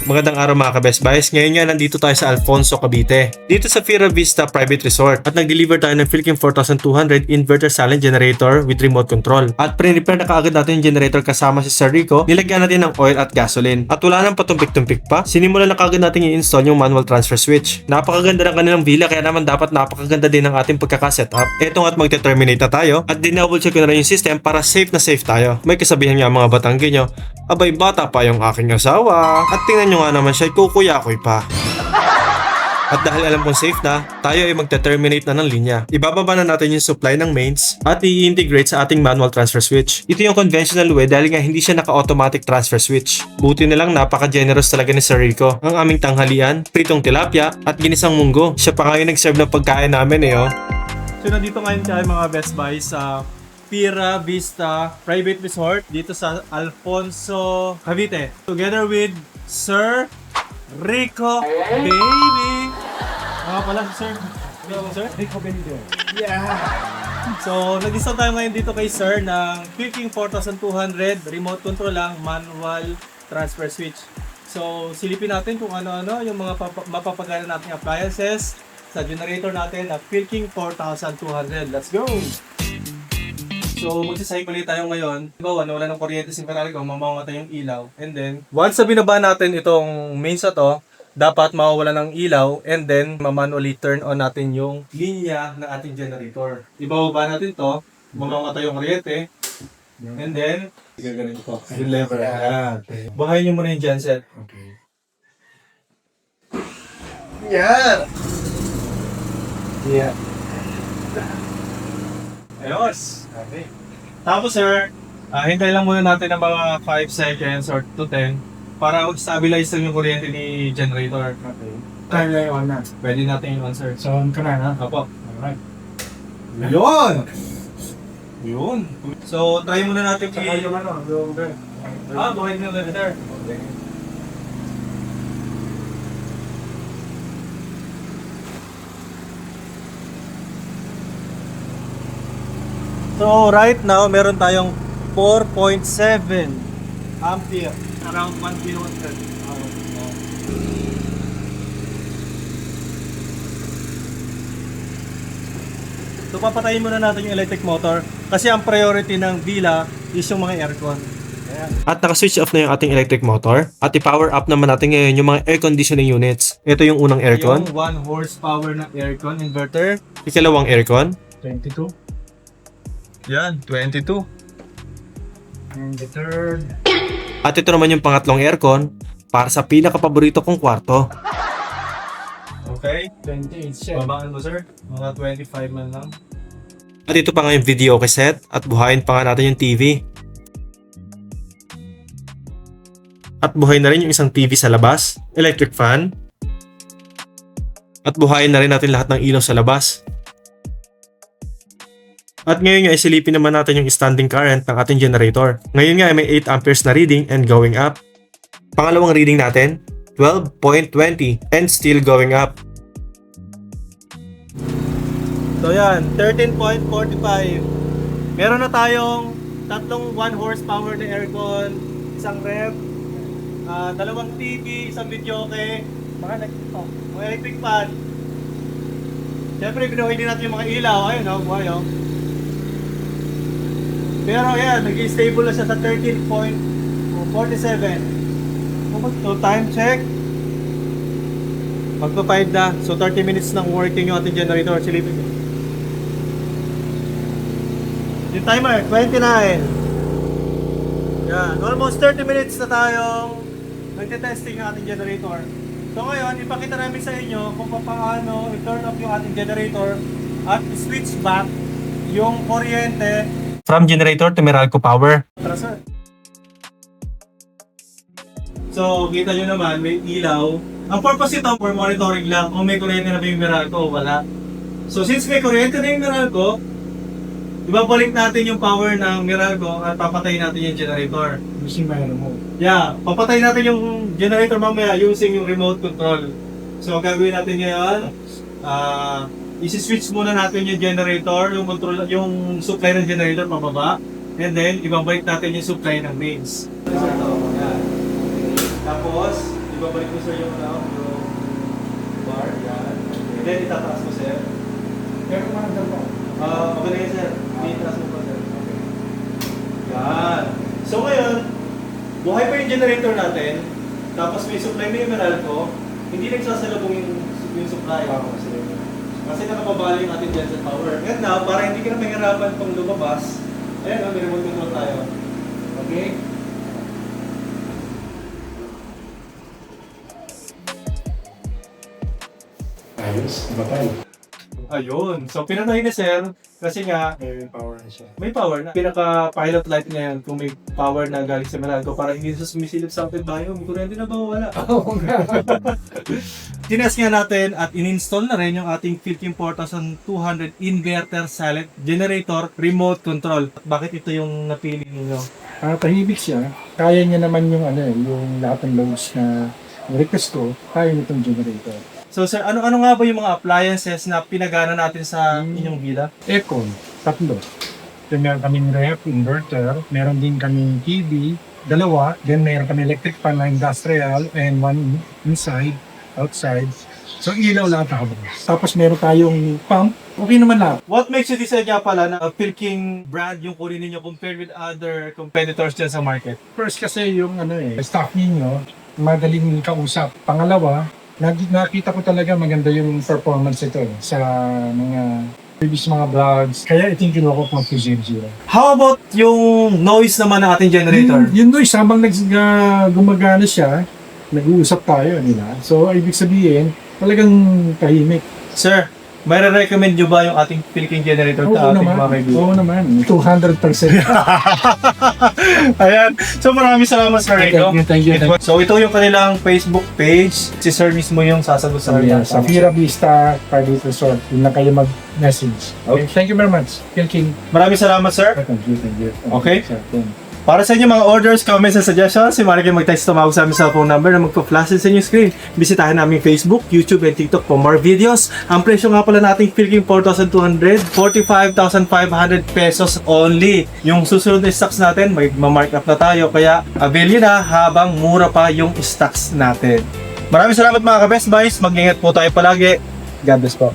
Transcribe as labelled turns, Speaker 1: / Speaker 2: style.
Speaker 1: Magandang araw mga ka-Best Buys. Ngayon nga nandito tayo sa Alfonso, Cavite. Dito sa Fiera Vista Private Resort. At nag-deliver tayo ng Philking 4200 inverter silent generator with remote control. At pre-repair na kaagad natin yung generator kasama si Sir Rico. Nilagyan natin ng oil at gasoline. At wala nang patumpik-tumpik pa. Sinimulan na kaagad natin i-install yung manual transfer switch. Napakaganda ng kanilang villa kaya naman dapat napakaganda din ng ating pagkaka-setup. Eto nga at magte-terminate na tayo. At dinouble check ko na rin yung system para safe na safe tayo. May kasabihan nga mga Batanggenyo, abay bata pa yung aking asawa. At tingnan nyo nga naman siya, kukuyakoy pa. At dahil alam kong safe na, tayo ay magte-terminate na ng linya. Ibababa na natin yung supply ng mains at i-integrate sa ating manual transfer switch. Ito yung conventional way dahil nga hindi siya naka-automatic transfer switch. Buti na lang napaka-generous talaga ni Sir Rico. Ang aming tanghalian, pritong tilapia at ginisang munggo. Siya pa ngayon nag-serve ng pagkain namin oh. So nandito ngayon tayo mga Best Buy sa Fiera Vista Private Resort dito sa Alfonso, Cavite. Together with Sir Rico Baby. Pala si Sir. Sir? Rico Baby. Yeah. So, nag-install tayo ngayon dito kay Sir ng Philking 4200 remote control lang, manual transfer switch. So, silipin natin kung ano-ano yung mga mapapagana nating appliances sa generator natin na Philking 4200. Let's go! So, magsicycle tayo ngayon. Diba, nawala ng kuryente si Meralco, mamamatay yung ilaw. And then, once na binaba natin itong mains na to, dapat mawawala ng ilaw and then manually turn on natin yung linya ng ating generator. Ibababa natin to, mamamatay yung kuryente. And then, gaganin ko. Yung lever. Bahayin nyo muna yung genset. Okay. Yeah! Yeah. Ayos! Okay. Tapos sir, hintay lang muna natin ng mga 5 seconds or to 10 para mag-stabilize lang yung kuryente ni generator. Okay.
Speaker 2: Tayo na yung on na.
Speaker 1: Pwede natin yung on sir.
Speaker 2: So, on ka na, ha?
Speaker 1: Apo.
Speaker 2: Alright.
Speaker 1: Yun! Yun! So, try muna natin
Speaker 2: Saka yung ano, yung bed.
Speaker 1: buhay na lang sir.
Speaker 2: Okay.
Speaker 1: So, right now, meron tayong 4.7 ampere. Around 1 kilowatt. So, papatayin muna natin yung electric motor kasi ang priority ng villa is yung mga aircon. Ayan. At naka-switch off na yung ating electric motor at i-power up naman natin ngayon yung mga air conditioning units. Ito yung unang aircon. Yung 1 horsepower na aircon inverter. Ikalawang aircon.
Speaker 2: 22.
Speaker 1: Yan, 22.
Speaker 2: And the third.
Speaker 1: At ito naman yung pangatlong aircon para sa pinaka-paborito kong kwarto. Okay.
Speaker 2: 28 siya.
Speaker 1: Babaan mo sir, mga 25 man lang. At ito pa nga yung video cassette at buhayin pa nga natin yung TV. At buhayin na rin yung isang TV sa labas, electric fan. At buhayin na rin natin lahat ng ilaw sa labas. At ngayon nga isilipin naman natin yung standing current ng ating generator. Ngayon nga may 8 amperes na reading and going up. Pangalawang reading natin, 12.20 and still going up. So yan, 13.45. Meron na tayong tatlong 1 horsepower na aircon, isang ref, dalawang TV, isang videoke, mga electric fan. Siyempre, binuhay din natin yung mga ilaw. Ayun o, buhay o. Pero yan, nag-stable na siya sa 13.47. So time check. Magpa-5 na. So 30 minutes ng working yung ating generator. Silipin ko. Yung timer, 29. Yan, almost 30 minutes na tayong nagte-testing yung ating generator. So ngayon, ipakita namin sa inyo kung paano i-turn off yung ating generator at switch back yung kuryente from generator to Meralco power. Tara sir. So, kita nyo naman, may ilaw. Ang purpose ito for monitoring lang kung may kuryente na ba yung Meralco o wala. So, since may kuryente na yung Meralco, ibabalik natin yung power ng Meralco at papatayin natin yung generator.
Speaker 2: Using my remote.
Speaker 1: Yeah, papatayin natin yung generator mamaya using yung remote control. So, gagawin natin ngayon, isi-switch muna natin yung generator, yung control, yung supply ng generator pababa. And then, ibabalik natin yung supply ng mains. Sir, ito. Yan. Tapos, ibabalik mo sir yung bar. Yan. And then, itataas mo sir.
Speaker 2: Pero kumanda mo.
Speaker 1: Okay na yan sir. Itataas mo pa sir. Okay. Yan. So ngayon, buhay pa yung generator natin. Tapos may supply na yung Meralco. Hindi nagsasalubong yung supply. Kasi nakababali yung ating genset power. And now, para hindi ka na mahirapan pang lumabas, ayan, may remote control tayo. Okay?
Speaker 2: Ayos, batay.
Speaker 1: Ayun. So, pinatay na sir. Kasi nga,
Speaker 2: May power na siya.
Speaker 1: may power na. Pinaka-pilot light na yan kung may power na galing sa Meralco para hindi sa sumisilip sa ating bayo. May kuryente na ba o wala?
Speaker 2: Oo nga.
Speaker 1: Tinest nga natin at in-install na rin yung ating Philkin 4200 inverter silent generator remote control. Bakit ito yung napili ninyo?
Speaker 2: Tahimik siya. Kaya niya naman yung yung lahat ng loads na request ko, kaya nitong generator.
Speaker 1: So sir, ano nga ba yung mga appliances na pinagana natin sa inyong villa?
Speaker 2: Aircon, 3. Then meron kaming ref, inverter, meron din kaming TV, 2, then meron kami electric fan na industrial and 1 inside, outside. So ilaw lahat nakabukas. Tapos meron tayong pump, okay naman lahat.
Speaker 1: What makes you decide nga pala na Philkin brand yung kunin ninyo compared with other competitors dyan sa market?
Speaker 2: First kasi yung stock ninyo, madaling kausap. Pangalawa, nakita ko talaga maganda yung performance ito sa mga previous mga vlogs. Kaya ito yung kinuha ko pang 200.
Speaker 1: How about yung noise naman ng ating generator?
Speaker 2: Yun doon, habang gumagana siya, nag-uusap tayo nila. So, ibig sabihin, talagang tahimik.
Speaker 1: Sir, may re-recommend nyo ba yung ating Philkin generator
Speaker 2: Oo
Speaker 1: sa ating
Speaker 2: naman.
Speaker 1: mga kaibigan?
Speaker 2: Oo naman. 200%.
Speaker 1: Ayan. So maraming salamat Sir Rico.
Speaker 2: Thank you.
Speaker 1: So ito yung kanilang Facebook page. Si Sir mismo yung sasagot sa kanilang
Speaker 2: Sa Fira Vista Private Resort. Yun lang kayo mag-message. Okay. Thank you very much. Philkin.
Speaker 1: Maraming salamat Sir.
Speaker 2: Thank you.
Speaker 1: Okay.
Speaker 2: Sir.
Speaker 1: Para sa inyo mga orders, comments, and suggestions, si Mari kayo mag-text tumawag sa aming cellphone number na magpa-flash sa inyong screen. Bisitahin namin Facebook, YouTube, and TikTok for more videos. Ang presyo nga pala nating Philkin 4200, 45,500 pesos only. Yung susunod na stocks natin, may ma-mark up na tayo. Kaya avail nyo na habang mura pa yung stocks natin. Maraming salamat mga ka-Best Buys. Mag-ingat po tayo palagi. God bless po.